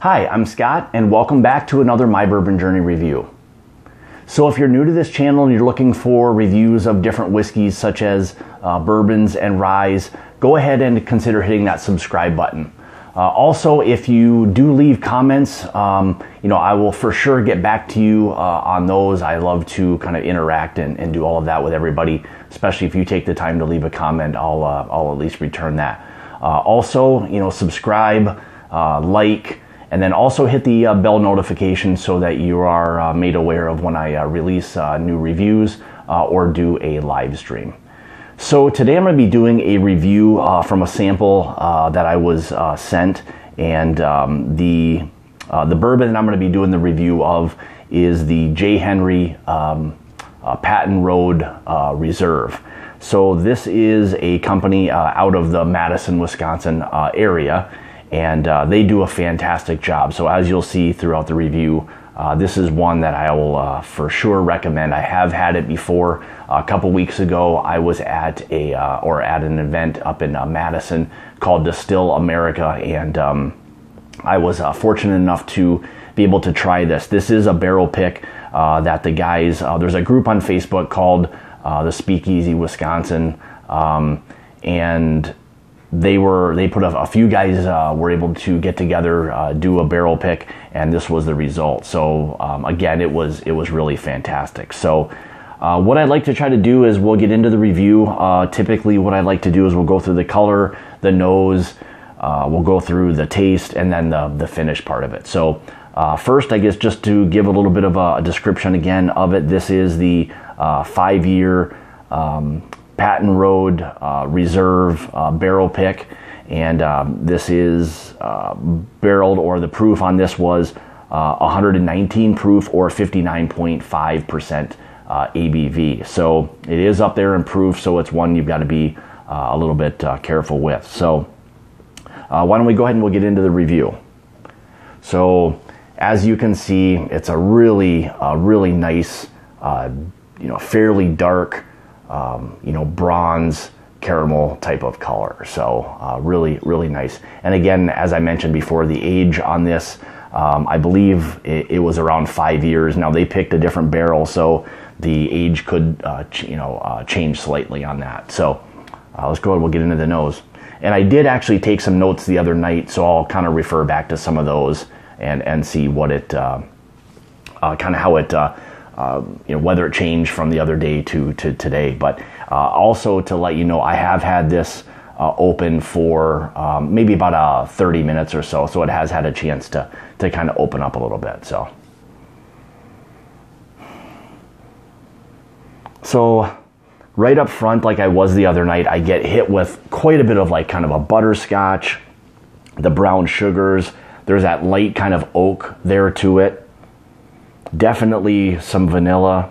Hi, I'm Scott, and welcome back to another My Bourbon Journey review. So if you're new to this channel and you're looking for reviews of different whiskeys such as bourbons and ryes, go ahead and consider hitting that subscribe button. Also, if you do leave comments, I will for sure get back to you on those. I love to kind of interact and do all of that with everybody, especially if you take the time to leave a comment. I'll at least return that. Also, subscribe, like, and then also hit the bell notification so that you are made aware of when I release new reviews or do a live stream. So today I'm going to be doing a review from a sample that I was sent, and the bourbon that I'm going to be doing the review of is the J. Henry Patton Road Reserve. So this is a company out of the Madison, Wisconsin area, and they do a fantastic job. So as you'll see throughout the review, this is one that I will for sure recommend. I have had it before. A couple weeks ago, I was at an event up in Madison called Distill America, and I was fortunate enough to be able to try this. This is a barrel pick that the guys, there's a group on Facebook called the Speakeasy Wisconsin, and they put a few guys were able to get together, do a barrel pick, and this was the result. So again, it was really fantastic. So what I'd like to try to do is we'll get into the review. Typically what I'd like to do is we'll go through the color, the nose, we'll go through the taste, and then the finish part of it. So first, I guess just to give a little bit of a description again of it, this is the 5-year Patton Road Reserve barrel pick, and this is barreled, or the proof on this was 119 proof or 59.5% ABV. So it is up there in proof, so it's one you've got to be a little bit careful with. So why don't we go ahead and we'll get into the review. So as you can see, it's a really nice, fairly dark, bronze caramel type of color. So really nice. And again, as I mentioned before, the age on this, I believe it was around 5 years. Now they picked a different barrel, so the age could change slightly on that. So let's go ahead, we'll get into the nose. And I did actually take some notes the other night, so I'll kind of refer back to some of those and see what it kind of how it whether it changed from the other day to today. But also to let you know, I have had this open for maybe about 30 minutes or so, so it has had a chance to kind of open up a little bit. So right up front, like I was the other night, I get hit with quite a bit of like kind of a butterscotch, the brown sugars. There's that light kind of oak there to it. Definitely some vanilla.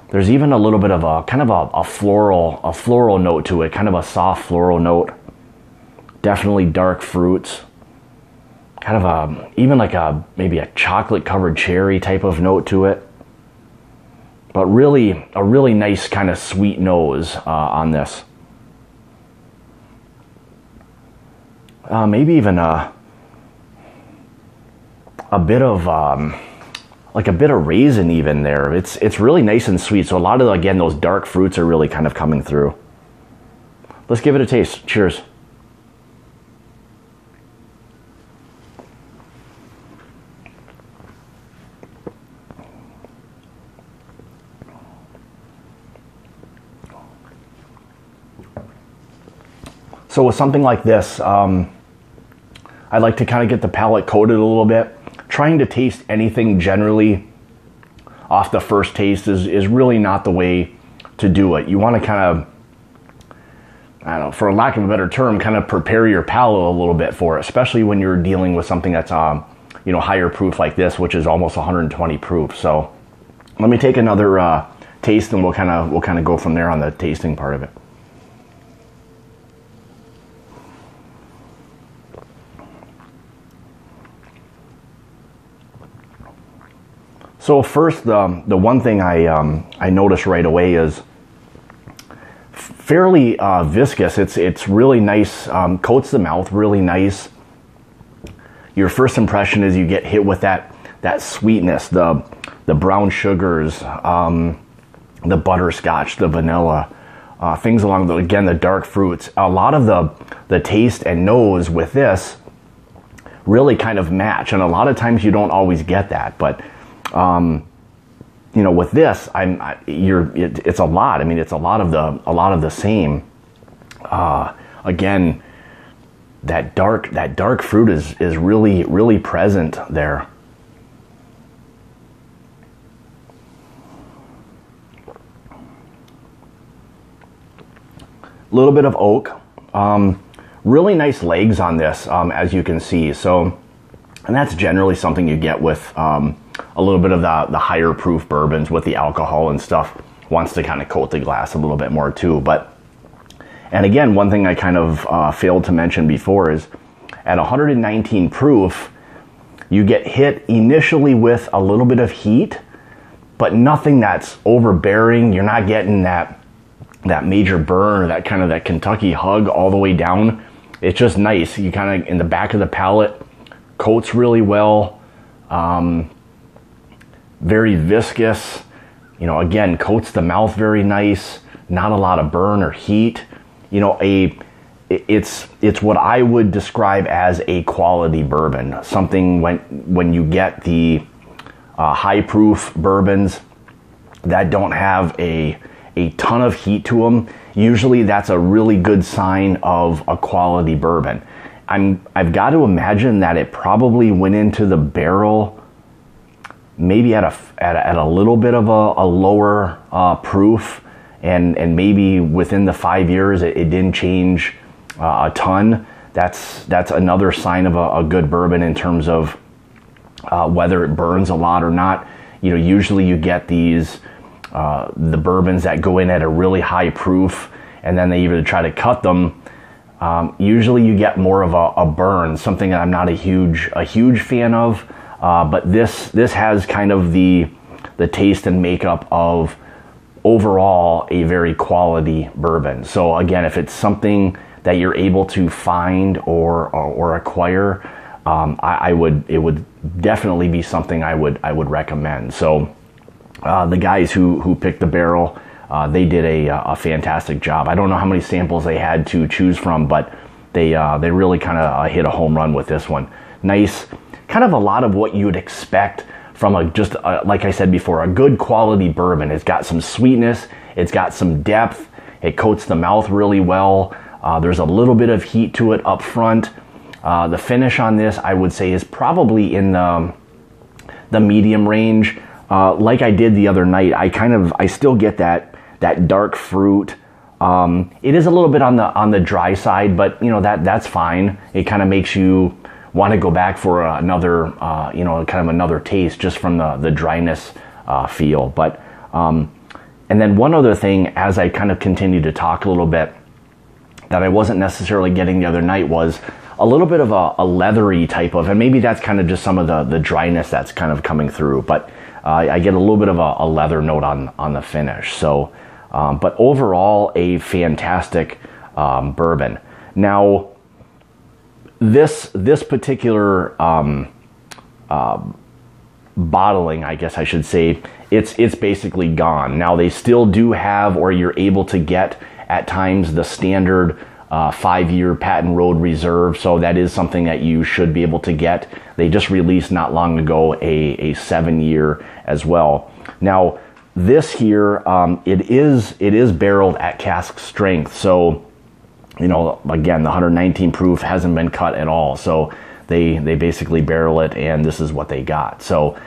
There's even a little bit of a kind of a floral note to it, kind of a soft floral note. Definitely dark fruits. Kind of even like maybe a chocolate covered cherry type of note to it. But really, a really nice kind of sweet nose on this. Maybe even a bit of like a bit of raisin even there. It's really nice and sweet. So a lot of, again, those dark fruits are really kind of coming through. Let's give it a taste. Cheers. So with something like this, I like to kind of get the palate coated a little bit. Trying to taste anything generally off the first taste is really not the way to do it. You want to kind of, I don't know, for lack of a better term, kind of prepare your palate a little bit for it, especially when you're dealing with something that's higher proof like this, which is almost 120 proof. So let me take another taste, and we'll kind of go from there on the tasting part of it. So first, the one thing I noticed right away is fairly viscous. It's really nice, coats the mouth really nice. your first impression is you get hit with that sweetness, the brown sugars, the butterscotch, the vanilla, things along the, again, the dark fruits. A lot of the taste and nose with this really kind of match, and a lot of times you don't always get that, but you know, with this, it's a lot. I mean, it's a lot of the same. Again, that dark fruit is really present there. A little bit of oak. Really nice legs on this, as you can see. So, and that's generally something you get with a little bit of the higher proof bourbons with the alcohol and stuff. Wants to kind of coat the glass a little bit more too. But, and again, one thing I kind of failed to mention before is at 119 proof, you get hit initially with a little bit of heat, but nothing that's overbearing. You're not getting that major burn or that kind of that Kentucky hug all the way down. It's just nice. You kind of, in the back of the palate, coats really well. Very viscous. You know, again, coats the mouth very nice. Not a lot of burn or heat. You know, it's what I would describe as a quality bourbon. Something when you get the high proof bourbons that don't have a ton of heat to them, usually that's a really good sign of a quality bourbon. I've got to imagine that it probably went into the barrel maybe at a little bit of a lower proof, and maybe within the 5 years it didn't change a ton. That's another sign of a good bourbon in terms of whether it burns a lot or not. You know, usually you get these the bourbons that go in at a really high proof, and then they either try to cut them. Usually you get more of a burn, something that I'm not a huge fan of. But this has kind of the taste and makeup of overall a very quality bourbon. So again, if it's something that you're able to find or acquire, it would definitely be something I would recommend. So the guys who picked the barrel, they did a fantastic job. I don't know how many samples they had to choose from, but they really kind of hit a home run with this one. Nice, kind of a lot of what you would expect from like I said before, a good quality bourbon. It's got some sweetness, it's got some depth, it coats the mouth really well. There's a little bit of heat to it up front. The finish on this, I would say, is probably in the medium range. Like I did the other night, I still get that dark fruit. It is a little bit on the dry side, but you know, that's fine. It kind of makes you want to go back for another, you know, kind of another taste just from the dryness feel. But and then one other thing, as I kind of continue to talk a little bit, that I wasn't necessarily getting the other night was a little bit of a leathery type of, and maybe that's kind of just some of the dryness that's kind of coming through, but I get a little bit of a leather note on the finish. So, but overall, a fantastic bourbon. Now, this particular bottling, I guess I should say, it's basically gone. Now, they still do have, or you're able to get at times, the standard 5-year Patton Road Reserve. So that is something that you should be able to get. They just released not long ago a 7-year as well. Now, this here, it is barreled at cask strength. So, you know, again, the 119 proof hasn't been cut at all. So they basically barrel it, and this is what they got. So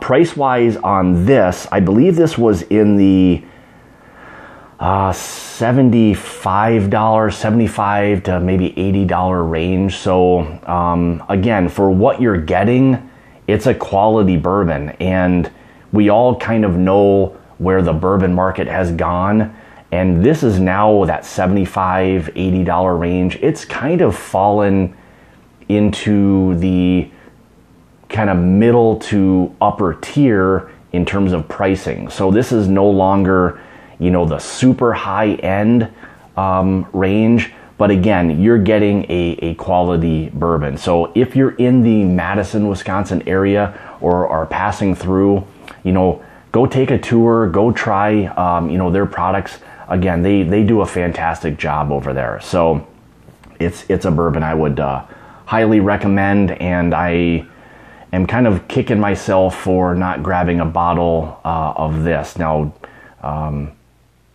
price-wise on this, I believe this was in the $75 to maybe $80 range. So again, for what you're getting, it's a quality bourbon, and we all kind of know where the bourbon market has gone, and this is now that $75, $80 range. It's kind of fallen into the kind of middle to upper tier in terms of pricing. So this is no longer, you know, the super high end range, But again, you're getting a quality bourbon. So if you're in the Madison, Wisconsin area or are passing through, you know, go take a tour, go try, you know, their products. Again, they do a fantastic job over there. So it's a bourbon I would highly recommend, and I am kind of kicking myself for not grabbing a bottle of this. Now,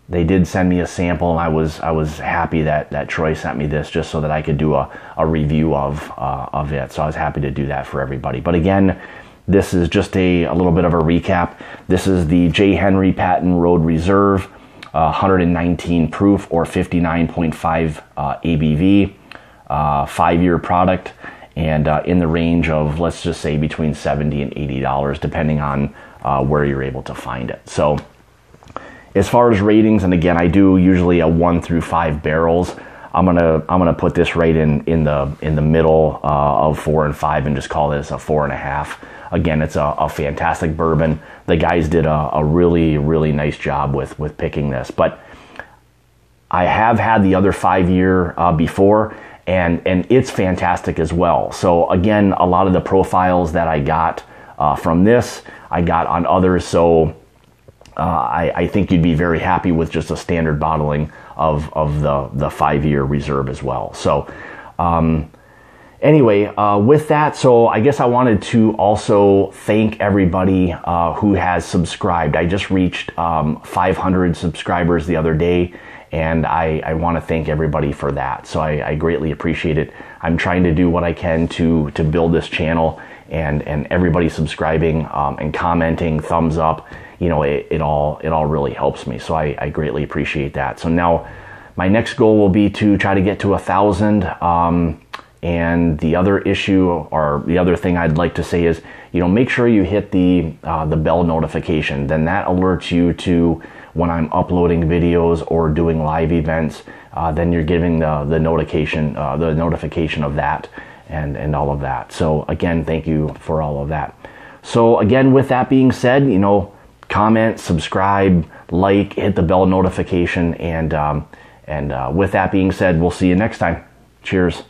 they did send me a sample, and I was happy that Troy sent me this just so that I could do a review of it. So I was happy to do that for everybody. But again, this is just a little bit of a recap. This is the J. Henry Patton Road Reserve, 119 proof or 59.5 ABV, 5-year product, and in the range of, let's just say, between $70 and $80, depending on where you're able to find it. So as far as ratings, and again, I do usually a 1 through 5 barrels. I'm gonna put this right in the middle of 4 and 5, and just call this a 4.5. Again, it's a fantastic bourbon. The guys did a really nice job with picking this. But I have had the other 5-year before, and it's fantastic as well. So again, a lot of the profiles that I got from this, I got on others. So I think you'd be very happy with just a standard bottling of the 5-year reserve as well. So anyway, with that, so I guess I wanted to also thank everybody who has subscribed. I just reached 500 subscribers the other day, and I want to thank everybody for that. So I greatly appreciate it. I'm trying to do what I can to build this channel, and everybody subscribing and commenting, thumbs up, you know, it all really helps me. So I greatly appreciate that. So now my next goal will be to try to get to 1,000. And the other issue, or the other thing I'd like to say is, you know, make sure you hit the bell notification. Then that alerts you to when I'm uploading videos or doing live events. Then you're giving the notification of that and all of that. So again, thank you for all of that. So again, with that being said, you know, comment, subscribe, like, hit the bell notification, and with that being said, we'll see you next time. Cheers.